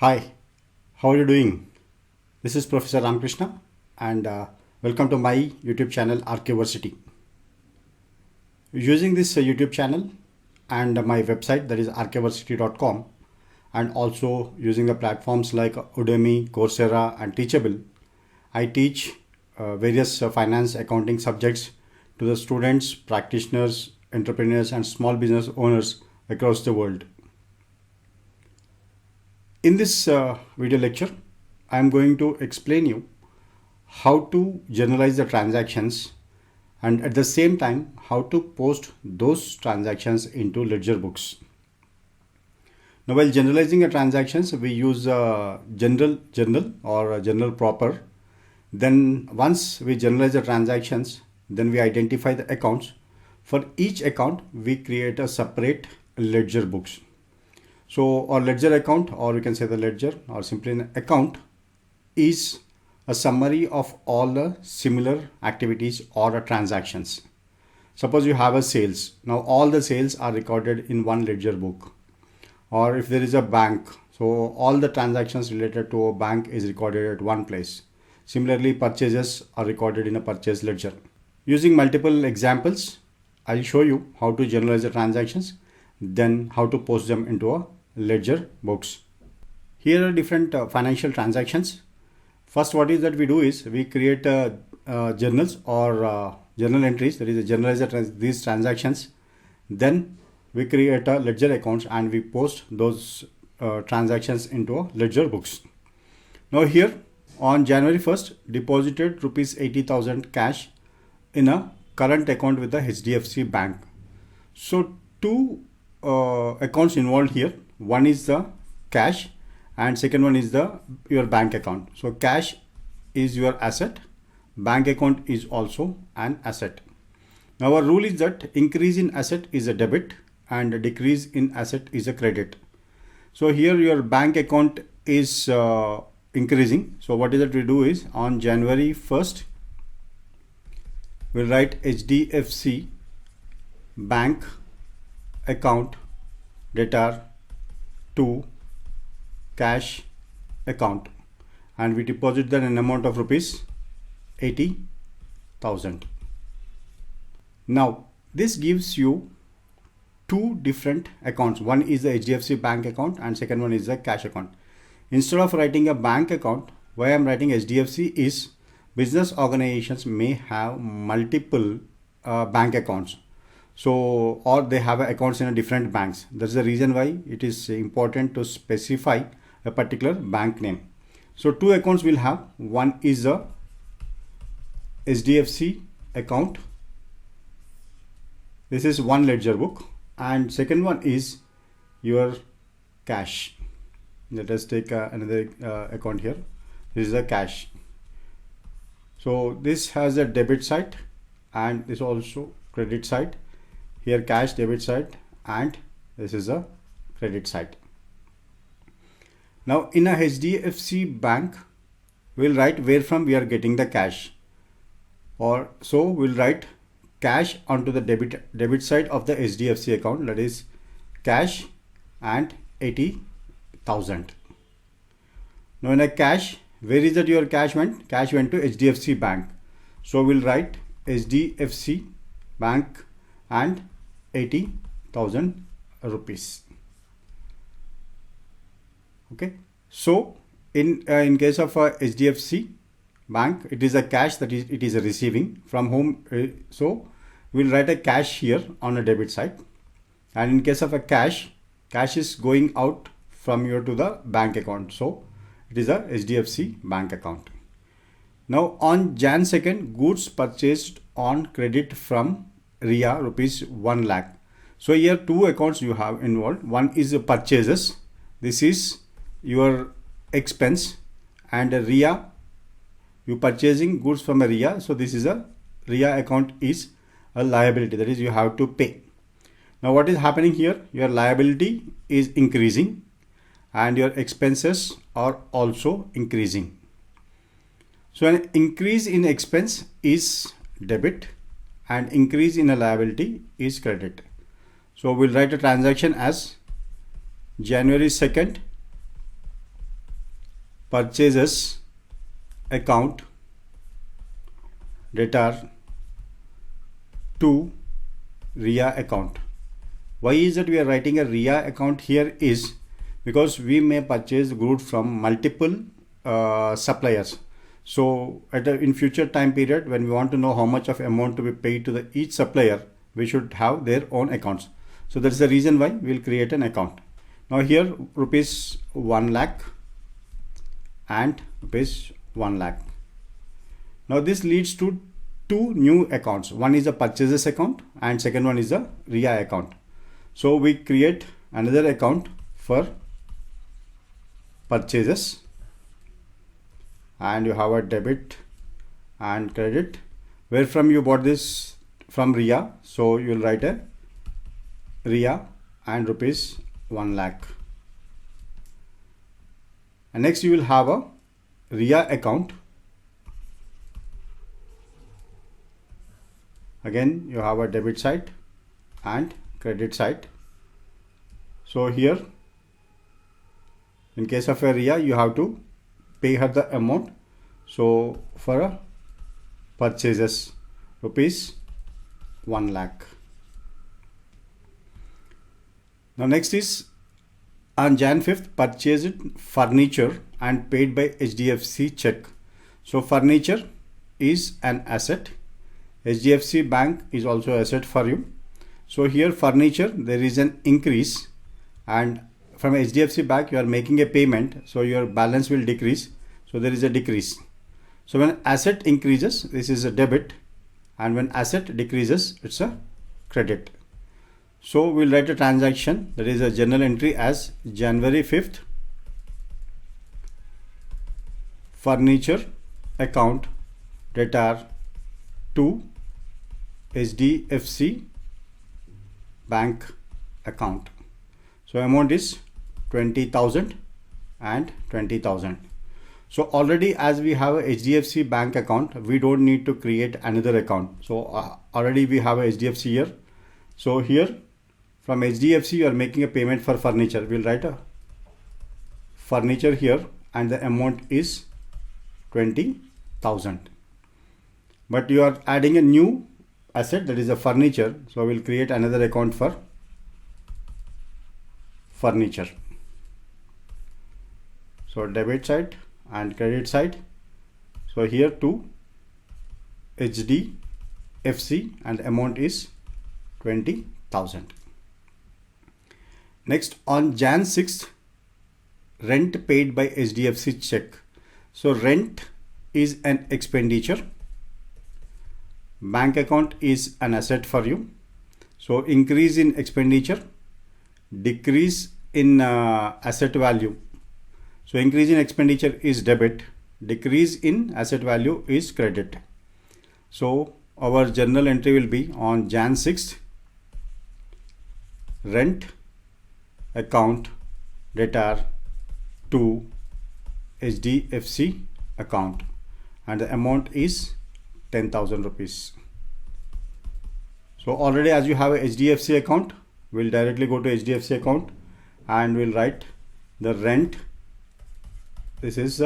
Hi, how are you doing? This is Professor Ramkrishna and welcome to my YouTube channel Archiversity. Using this YouTube channel and my website, that is archiversity.com, and also using the platforms like Udemy, Coursera and Teachable, I teach various finance accounting subjects to the students, practitioners, entrepreneurs and small business owners across the world. In this video lecture, I am going to explain you how to generalize the transactions and at the same time how to post those transactions into ledger books. Now, while generalizing the transactions, we use a general journal or a journal proper. Then once we generalize the transactions, then we identify the accounts. For each account, we create a separate ledger books. So our ledger account, or we can say the ledger or simply an account, is a summary of all the similar activities or transactions. Suppose you have a sales. Now all the sales are recorded in one ledger book. Or if there is a bank, so all the transactions related to a bank is recorded at one place. Similarly, purchases are recorded in a purchase ledger. Using multiple examples, I'll show you how to generalize the transactions, then how to post them into a ledger books. Here are different financial transactions. First, what is that we do is we create journals or journal entries, that is generalize these transactions. Then we create a ledger accounts and we post those transactions into a ledger books. Now here on January 1st, deposited rupees 80,000 cash in a current account with the HDFC Bank. So two accounts involved here. One is the cash and second one is your bank account. So cash is your asset, bank account is also an asset. Now our rule is that increase in asset is a debit and decrease in asset is a credit. So here your bank account is increasing. So what is that we do is on January 1st, we'll write HDFC bank account debtor to cash account and we deposit that an amount of rupees 80,000. Now this gives you two different accounts. One is the HDFC bank account and second one is the cash account. Instead of writing a bank account, why I'm writing HDFC is business organizations may have multiple bank accounts. So, or they have accounts in different banks. That's the reason why it is important to specify a particular bank name. So two accounts will have. One is a HDFC account. This is one ledger book. And second one is your cash. Let us take another account here. This is a cash. So this has a debit side and this also credit side. Here cash debit side and this is a credit side. Now in a HDFC bank, we'll write where from we are getting the cash. Or so we'll write cash onto the debit side of the HDFC account, that is cash and 80,000. Now in a cash, where is that your cash went? Cash went to HDFC bank. So we'll write HDFC bank and 80,000 rupees. Okay. So in case of HDFC bank, it is a cash that it is receiving from whom. So we'll write a cash here on a debit side. And in case of a cash is going out from here to the bank account. So it is a HDFC bank account. Now on Jan 2nd, goods purchased on credit from RIA rupees 1 lakh. So here two accounts you have involved. One is purchases. This is your expense, and a RIA, you purchasing goods from a RIA. So this is a RIA account is a liability, that is you have to pay. Now what is happening here? Your liability is increasing and your expenses are also increasing. So an increase in expense is debit and increase in a liability is credit. So we'll write a transaction as January 2nd purchases account debtor to RIA account. Why is that we are writing a RIA account here is because we may purchase goods from multiple suppliers. So in future time period, when we want to know how much of amount to be paid to each supplier, we should have their own accounts. So that's the reason why we'll create an account. Now here rupees 1 lakh and rupees 1 lakh. Now this leads to two new accounts. One is a purchases account and second one is a RIA account. So we create another account for purchases, and you have a debit and credit. Where from you bought this? From RIA. So you will write a RIA and rupees 1 lakh. And next you will have a RIA account. Again you have a debit side and credit side. So here in case of a RIA, you have to pay her the amount. So for a purchases rupees 1 lakh. Now next is on Jan 5th purchased furniture and paid by HDFC check. So furniture is an asset. HDFC bank is also asset for you. So here furniture, there is an increase, and from HDFC bank you are making a payment, so your balance will decrease. So there is a decrease. So when asset increases, this is a debit, and when asset decreases, it's a credit. So we'll write a transaction, that is a journal entry as January 5th furniture account debtor to HDFC bank account. So amount is 20,000 and 20,000. So already as we have a HDFC bank account, we don't need to create another account. So already we have a HDFC here. So here from HDFC you are making a payment for furniture. We'll write a furniture here and the amount is 20,000. But you are adding a new asset, that is a furniture. So we'll create another account for furniture. So debit side and credit side. So here to HDFC and amount is 20,000. Next on Jan 6th, rent paid by HDFC check. So rent is an expenditure. Bank account is an asset for you. So increase in expenditure, decrease in asset value. So increase in expenditure is debit, decrease in asset value is credit. So our journal entry will be on Jan 6th rent account debtor to HDFC account and the amount is 10,000 rupees. So already as you have a HDFC account, we'll directly go to HDFC account and we'll write the rent. This is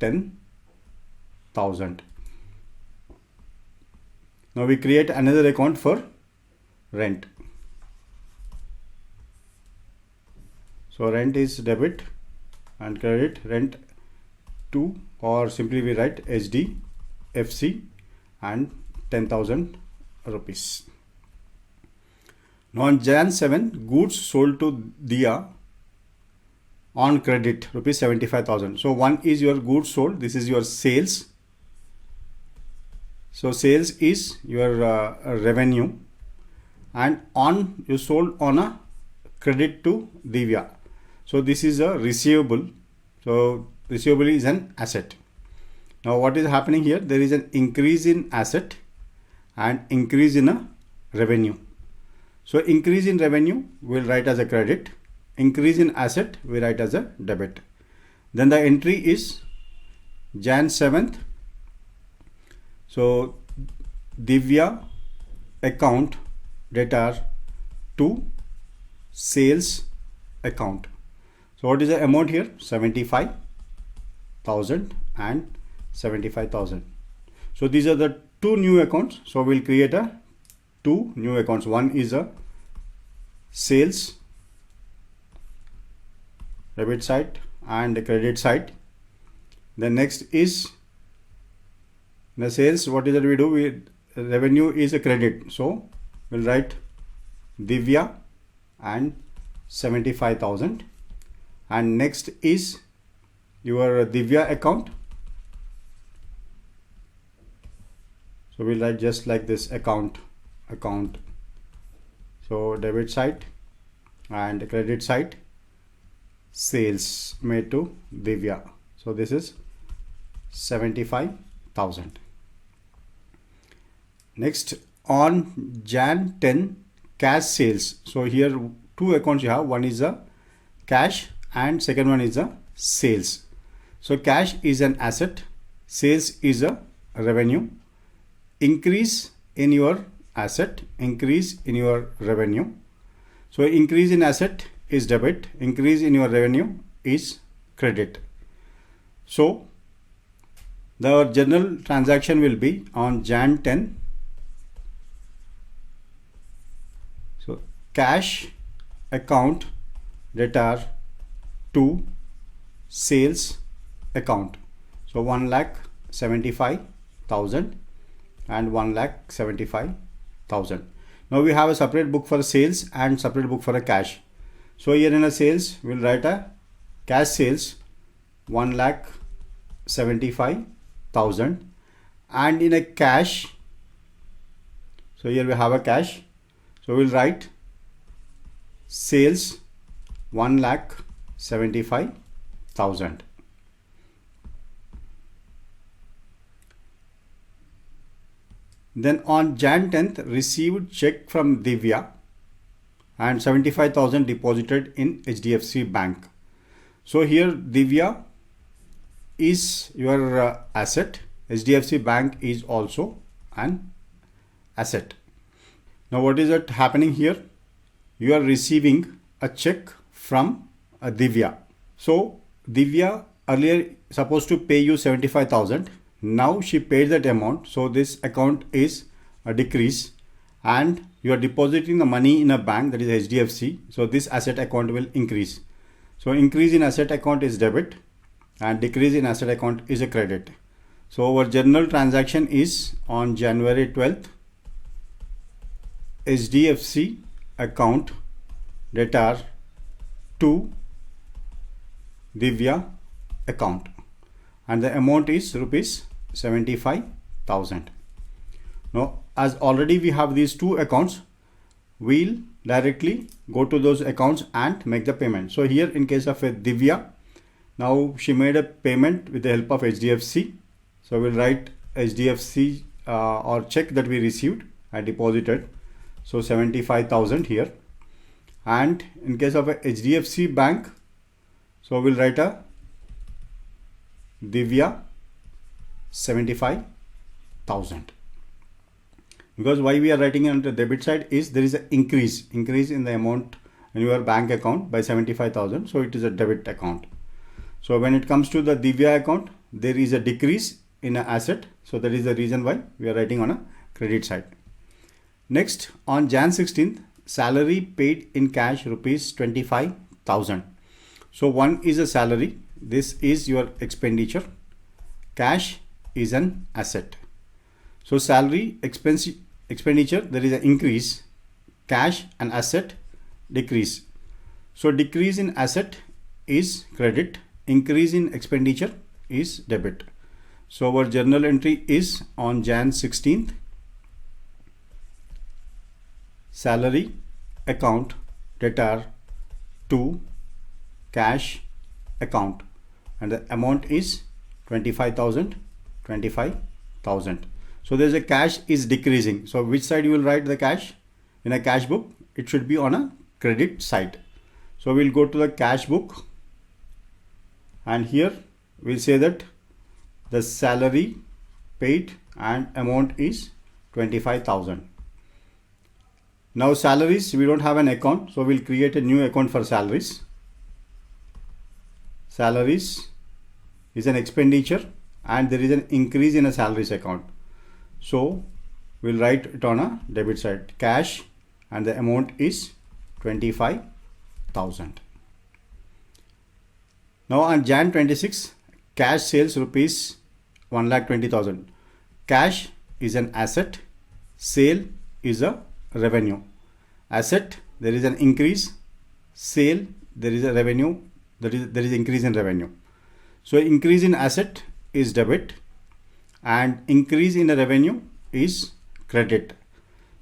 10,000. Now we create another account for rent. So rent is debit and credit, rent to, or simply we write HDFC and 10,000 rupees. Now on Jan 7, goods sold to Dia on credit rupees 75,000. So one is your goods sold, this is your sales. So sales is your revenue, and on you sold on a credit to Divya. So this is a receivable. So receivable is an asset. Now what is happening here? There is an increase in asset and increase in a revenue. So increase in revenue we'll write as a credit, increase in asset we write as a debit. Then the entry is Jan 7th. So Divya account debtor to sales account. So what is the amount here? 75. 75,000 and 75,000. So these are the two new accounts. So we'll create a two new accounts. One is a sales debit side and a credit side. The next is the sales. What is that we do? Revenue is a credit. So we'll write Divya and 75,000. And next is your Divya account. So we'll write just like this, account. So debit side and credit side, sales made to Divya. So this is 75,000. Next, on Jan 10 cash sales. So here two accounts you have. One is a cash and second one is a sales. So cash is an asset, sales is a revenue. Increase in your asset, increase in your revenue. So increase in asset is debit, increase in your revenue is credit. So the general transaction will be on Jan 10. So cash account debtor to sales account. So 1,75,000 and 1,75,000. Now we have a separate book for sales and separate book for a cash. So here in a sales, we'll write a cash sales 1,75,000, and in a cash, so here we have a cash. So we'll write sales 1,75,000. Then on Jan 10th, received check from Divya and 75,000 deposited in HDFC Bank. So here Divya is your asset. HDFC Bank is also an asset. Now what is it happening here? You are receiving a check from Divya. So Divya earlier supposed to pay you 75,000. Now she paid that amount. So this account is a decrease and you are depositing the money in a bank, that is HDFC. So this asset account will increase. So increase in asset account is debit and decrease in asset account is a credit. So our general transaction is on January 12th. HDFC account debtor to Divya account, and the amount is rupees 75,000. Now as already we have these two accounts, we'll directly go to those accounts and make the payment. So here in case of Divya, now she made a payment with the help of HDFC. So we'll write HDFC or check that we received and deposited. So 75,000 here. And in case of a HDFC Bank, so we'll write a Divya 75,000. Because why we are writing on the debit side is there is an increase in the amount in your bank account by 75,000. So it is a debit account. So when it comes to the Divya account, there is a decrease in an asset. So that is the reason why we are writing on a credit side. Next, on Jan 16th, salary paid in cash rupees 25,000. So one is a salary. This is your expenditure. Cash is an asset. So salary expenditure, there is an increase. Cash and asset decrease. So decrease in asset is credit. Increase in expenditure is debit. So our journal entry is on Jan 16th. Salary account debtor to cash account, and the amount is 25,000. So there's a cash is decreasing. So which side you will write the cash? In a cash book, it should be on a credit side. So we'll go to the cash book, and here we'll say that the salary paid and amount is 25,000. Now salaries, we don't have an account, so we'll create a new account for salaries. Salaries is an expenditure and there is an increase in a salaries account. So we'll write it on a debit side, cash, and the amount is 25,000. Now on Jan 26, cash sales rupees 1,20,000. Cash is an asset, sale is a revenue. Asset, there is an increase, sale, there is a revenue, there is increase in revenue. So increase in asset is debit and increase in the revenue is credit.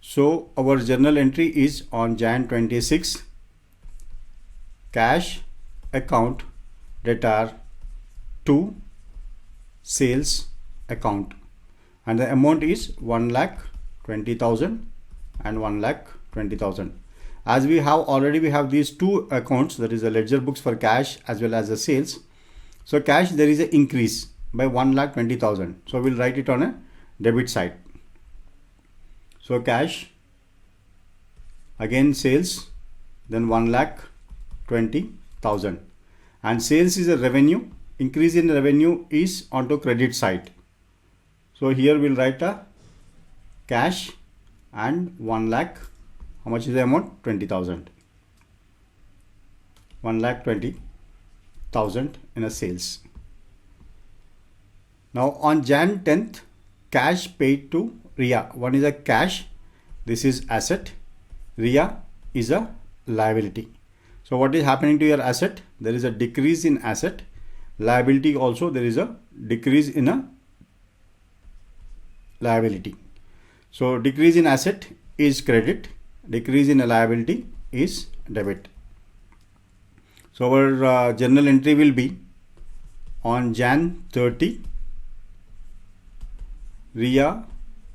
So our journal entry is on Jan 26, cash account debtor to sales account, and the amount is 1,20,000 and 1,20,000. As we have these two accounts, that is the ledger books for cash as well as the sales. So cash, there is an increase by 1,20,000. So we'll write it on a debit side. So cash, again sales, then 1,20,000, and sales is a revenue. Increase in revenue is onto credit side. So here we'll write a cash and 1 lakh. How much is the amount? 20,000. 1,20,000 in a sales. Now on Jan 10th, cash paid to RIA. One is a cash, this is asset, RIA is a liability. So what is happening to your asset? There is a decrease in asset. Liability also, there is a decrease in a liability. So decrease in asset is credit, decrease in a liability is debit. So our journal entry will be on Jan 30, RIA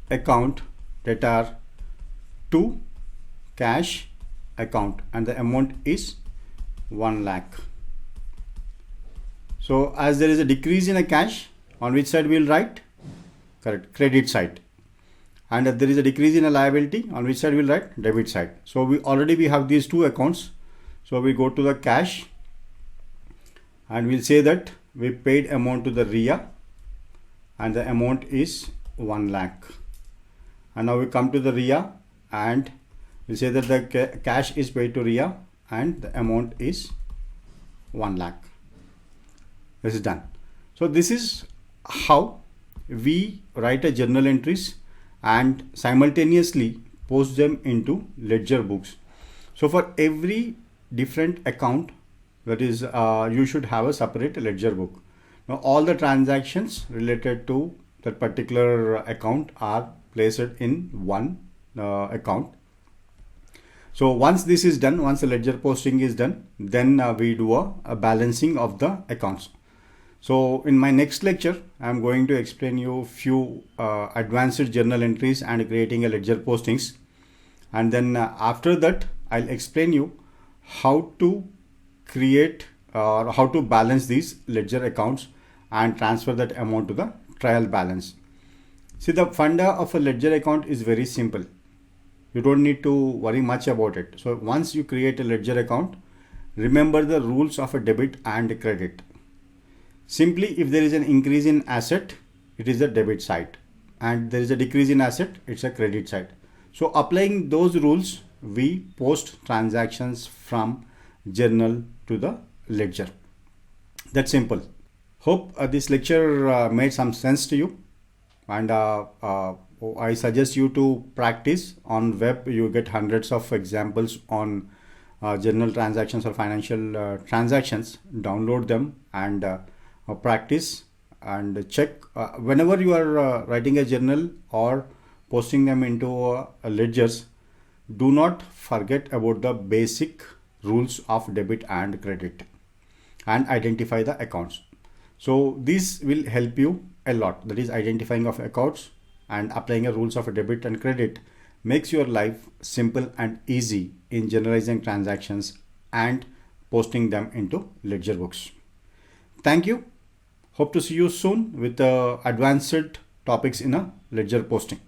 account debtor to cash account, and the amount is 1 lakh. So as there is a decrease in a cash, on which side we will write? Correct, credit side. And if there is a decrease in a liability, on which side we will write? Debit side. So we have these two accounts. So we go to the cash and we'll say that we paid amount to the RIA and the amount is 1 lakh. And now we come to the RIA and we say that the cash is paid to RIA and the amount is 1 lakh. This is done. So this is how we write a journal entries and simultaneously post them into ledger books. So for every different account, that is you should have a separate ledger book. Now all the transactions related to that particular account are placed in one account. So once this is done, once the ledger posting is done, then we do a balancing of the accounts. So in my next lecture, I'm going to explain you few advanced journal entries and creating a ledger postings. And then after that, I'll explain you how to create or how to balance these ledger accounts and transfer that amount to the trial balance. See, the funda of a ledger account is very simple. You don't need to worry much about it. So once you create a ledger account, remember the rules of a debit and credit. Simply, if there is an increase in asset, it is the debit side, and there is a decrease in asset, it's a credit side. So applying those rules, we post transactions from journal to the ledger. That's simple. Hope this lecture made some sense to you, and I suggest you to practice on web. You get hundreds of examples on journal transactions or financial transactions. Download them and practice and check whenever you are writing a journal or posting them into ledgers. Do not forget about the basic rules of debit and credit and identify the accounts. So this will help you a lot. That is, identifying of accounts and applying a rules of a debit and credit makes your life simple and easy in generalizing transactions and posting them into ledger books. Thank you. Hope to see you soon with advanced topics in a ledger posting.